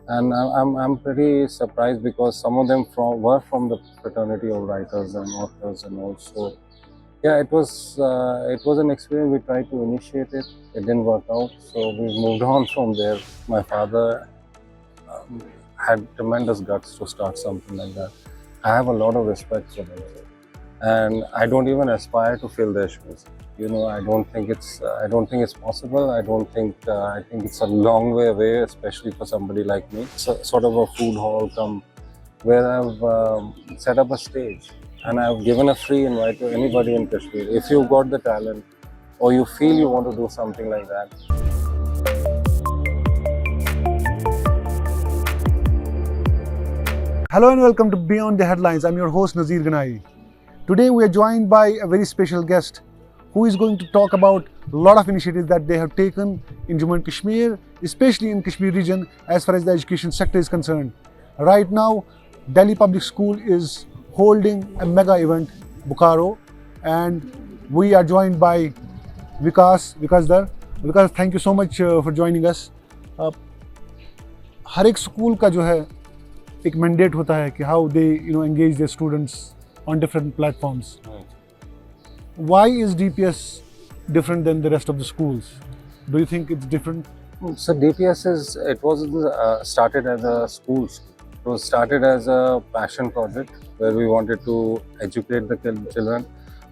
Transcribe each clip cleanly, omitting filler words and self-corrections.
And I'm pretty surprised because some of them were from the fraternity of writers and authors, and also yeah, it was an experience. We tried to initiate it. It didn't work out, so we moved on from there. My father um, had tremendous guts to start something like that. I have a lot of respect for them, and I don't even aspire to fill their shoes. I don't think it's possible. I think it's a long way away, especially for somebody like me. So, sort of a food hall come where I've set up a stage and I've given a free invite to anybody in Kashmir. If you've got the talent or you feel you want to do something like that. Hello and welcome to Beyond the Headlines. I'm your host Nazir Ganaie. Today we are joined by a very special guest who is going to talk about a lot of initiatives that they have taken in Jammu and Kashmir, especially in Kashmir region as far as the education sector is concerned. Right now, Delhi Public School is holding a mega event, Bokaro, and we are joined by Vikas Dhar. Vikas, thank you so much for joining us. हर एक school का जो है एक mandate होता है कि how they engage their students on different platforms. Why is DPS different than the rest of the schools? Do you think it's different? So DPS was started as a school. It was started as a passion project where we wanted to educate the children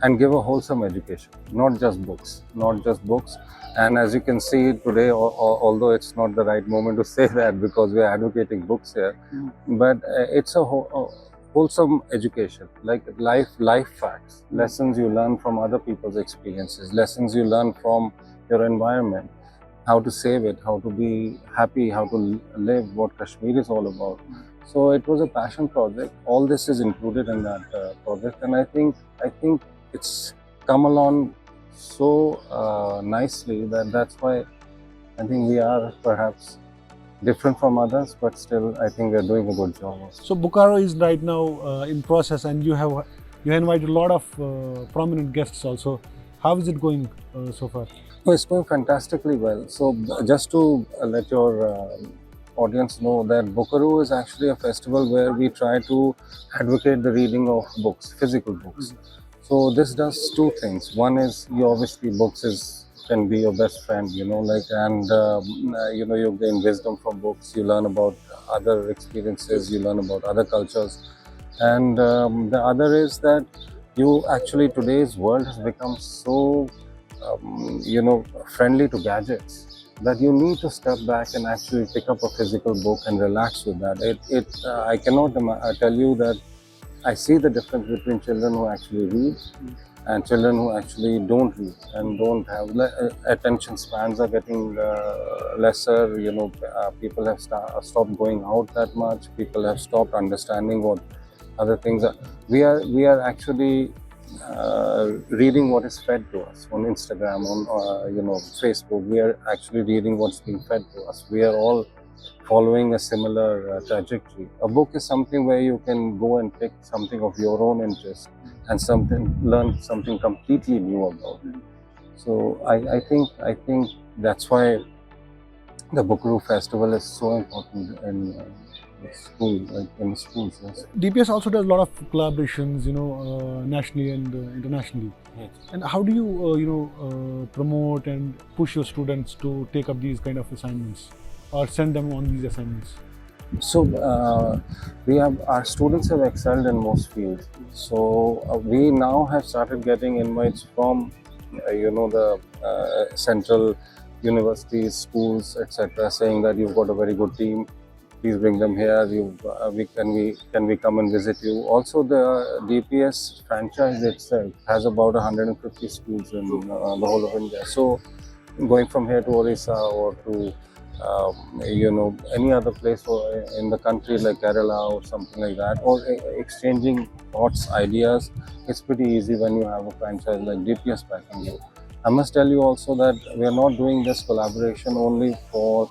and give a wholesome education, not just books. And as you can see today, although it's not the right moment to say that because we are advocating books here, but it's a wholesome education, like life facts, lessons you learn from other people's experiences, lessons you learn from your environment, how to save it, how to be happy, how to live, what Kashmir is all about. So it was a passion project. All this is included in that project, and I think it's come along so nicely that's why I think we are perhaps different from others, but still I think we're doing a good job. So Bokaro is right now in process, and you have invited a lot of prominent guests also. How is it going so far? Oh, it's going fantastically well. So just to let your audience know that Bokaro is actually a festival where we try to advocate the reading of books, physical books. So this does two things. One is, you obviously, can be your best friend, and you gain wisdom from books. You learn about other experiences, you learn about other cultures, and the other is that today's world has become so friendly to gadgets that you need to step back and actually pick up a physical book and relax with that. I cannot tell you that I see the difference between children who actually read and children who actually don't read and don't have attention spans are getting lesser. People have stopped going out that much. People have stopped understanding what other things are. We are actually reading what is fed to us on Instagram, on Facebook. We are actually reading what's being fed to us. We are all following a similar trajectory. A book is something where you can go and pick something of your own interest and learn something completely new about it. So I think that's why the Booku Festival is so important in in schools. Yes. DPS also does a lot of collaborations, nationally and internationally. Yes. And how do you, promote and push your students to take up these kind of assignments or send them on these assignments? So our students have excelled in most fields. So we now have started getting invites from the central universities, schools, etc., saying that you've got a very good team. Please bring them here. Can we come and visit you? Also, the DPS franchise itself has about 150 schools in the whole of India. So, going from here to Orissa or to any other place in the country like Kerala or something like that, or exchanging thoughts, ideas, it's pretty easy when you have a franchise like DPS backing you. I must tell you also that we are not doing this collaboration only for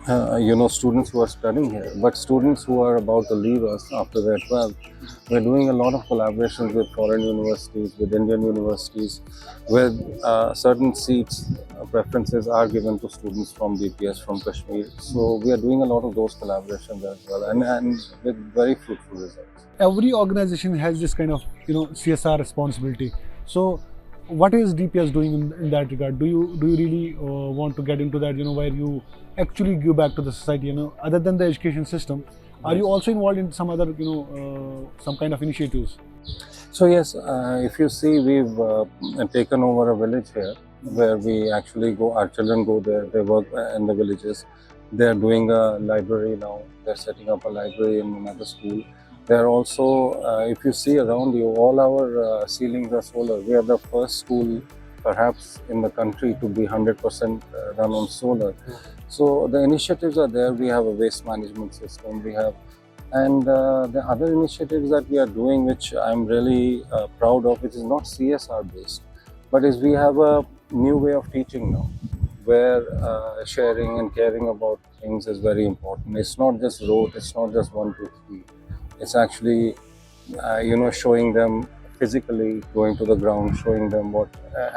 students who are studying here, but students who are about to leave us after their 12th. We're doing a lot of collaborations with foreign universities, with Indian universities, where certain seats preferences are given to students from DPS, from Kashmir. So we are doing a lot of those collaborations as well, and with very fruitful results. Every organization has this kind of CSR responsibility. So what is DPS doing in that regard? Do you really want to get into that, where you actually give back to the society, other than the education system? Are you also involved in some other some kind of initiatives? So yes, if you see, we've taken over a village here where we actually go. Our children go there. They work in the villages. They are doing a library now. They're setting up a library in another school. They're also, if you see around you, all our ceilings are solar. We are the first school, perhaps in the country, to be 100% run on solar. So the initiatives are there. We have a waste management system. We have, and the other initiatives that we are doing, which I'm really proud of, which is not CSR based, but is we have a new way of teaching now, where sharing and caring about things is very important. It's not just rote. It's not just 1, 2, 3. It's actually, showing them physically, going to the ground, showing them what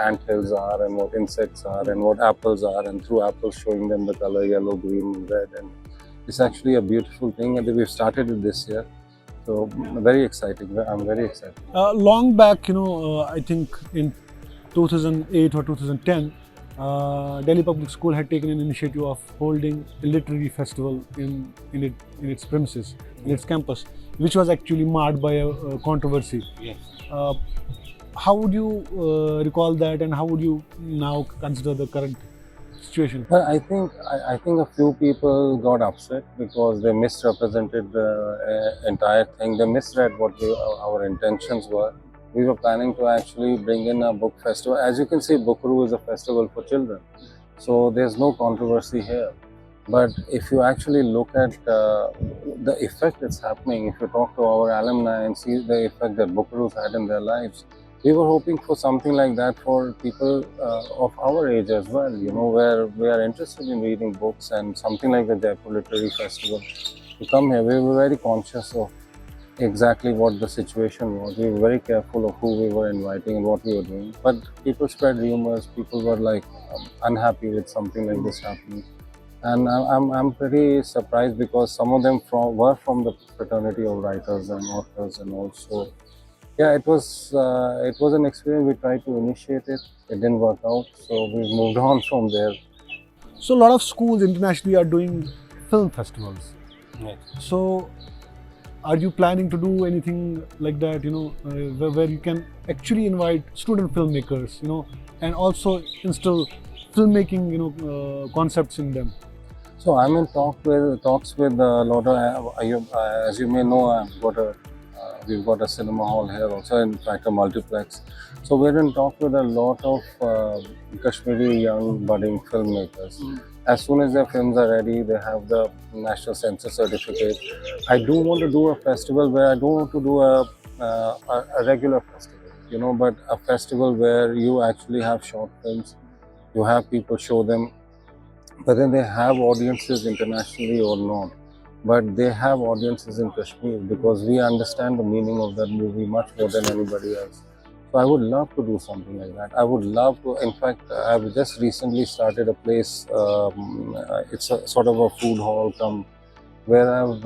anthills are and what insects are and what apples are, and through apples showing them the color yellow, green, red, and it's actually a beautiful thing, and we've started it this year. So very exciting. I'm very excited. Long back, I think in 2008 or 2010, Delhi Public School had taken an initiative of holding a literary festival in its premises, in its campus, which was actually marred by a controversy. Yes. How would you recall that, and how would you now consider the current situation? Well, I think a few people got upset because they misrepresented the entire thing. They misread what our intentions were. We were planning to actually bring in a book festival. As you can see, Booku is a festival for children, so there's no controversy here. But if you actually look at the effect that's happening, if you talk to our alumni and see the effect that Booku's had in their lives, we were hoping for something like that for people of our age as well, where we are interested in reading books, and something like the Jaipur Literary Festival. To come here, we were very conscious of exactly what the situation was. We were very careful of who we were inviting and what we were doing. But people spread rumors. People were like unhappy with something like this happening, and I'm pretty surprised because some of them were from the fraternity of writers and authors, and also, yeah, it was an experience. We tried to initiate it. It didn't work out, so we moved on from there. So a lot of schools internationally are doing film festivals. Right. So are you planning to do anything like that, where you can actually invite student filmmakers, and also instill filmmaking, concepts in them? So I'm in talks with a lot of, as you may know, we've got a cinema hall here also, in fact a multiplex. So we're in talk with a lot of Kashmiri young budding filmmakers. As soon as their films are ready, they have the National Censor Certificate. I do want to do a festival where I don't want to do a regular festival, but a festival where you actually have short films, you have people show them, whether they have audiences internationally or not. But they have audiences in Kashmir because we understand the meaning of that movie much more than anybody else. So I would love to do something like that. I would love to. In fact, I've just recently started a place. It's a sort of a food hall where I've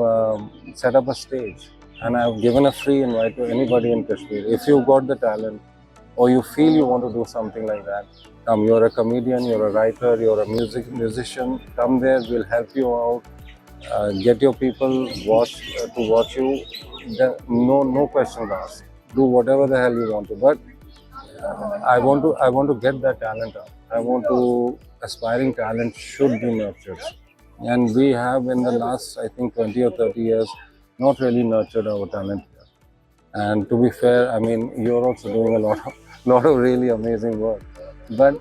set up a stage, and I've given a free invite to anybody in Kashmir. If you've got the talent, or you feel you want to do something like that, come. You're a comedian, you're a writer, you're a musician. Come there. We'll help you out. Get your people to watch you. No questions asked. Do whatever the hell you want to. But I want to get that talent out. I want to. Aspiring talent should be nurtured, and we have in the last, I think, 20 or 30 years not really nurtured our talent here. And to be fair, I mean, you're also doing a lot of really amazing work. But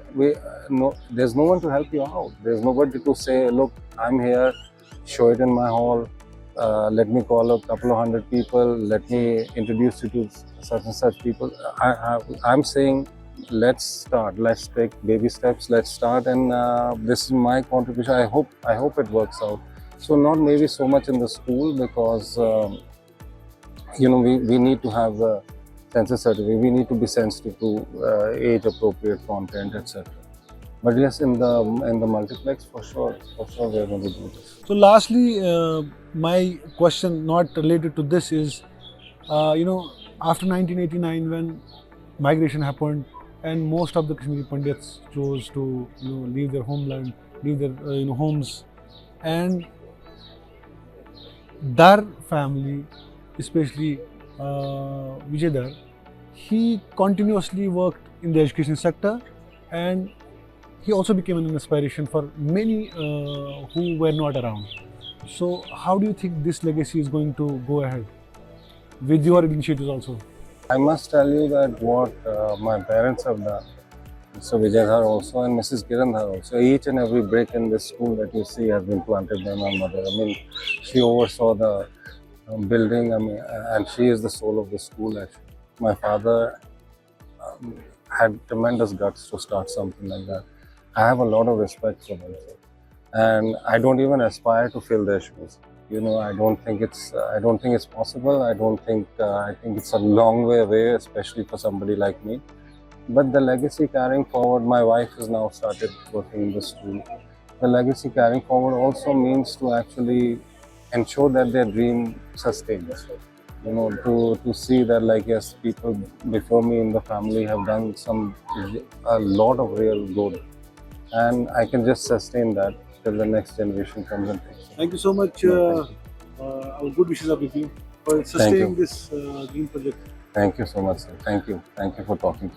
there's no one to help you out. There's nobody to say, look, I'm here. Show it in my hall. Let me call a couple of hundred people. Let me introduce you to such and such people. I'm saying let's start. Let's take baby steps. Let's start, and this is my contribution. I hope it works out. So not maybe so much in the school, because we need to have the census certificate. We need to be sensitive to age appropriate content, etc. But yes, in the multiplex, for sure we are going to do this. So lastly, my question not related to this is, after 1989, when migration happened and most of the Kashmiri Pandits chose to leave their homeland, leave their homes, and Dhar family, especially Vijay Dhar, he continuously worked in the education sector, and he also became an inspiration for many who were not around. So how do you think this legacy is going to go ahead with your initiatives also? I must tell you that what my parents have done, Mr. Vijay Dhar also and Mrs. Kiran Dhar also, each and every brick in this school that you see has been planted by my mother. I mean, she oversaw the building, and she is the soul of the school actually. My father had tremendous guts to start something like that. I have a lot of respect for them, and I don't even aspire to fill their shoes. I don't think it's possible. I think it's a long way away, especially for somebody like me. But the legacy carrying forward, my wife has now started working in the school. The legacy carrying forward also means to actually ensure that their dream sustains. To see that, like, yes, people before me in the family have done a lot of real good, and I can just sustain that till the next generation comes and takes it. Thank you so much. No, Our good wishes are with you for sustaining this dream project. Thank you so much, sir. Thank you for talking.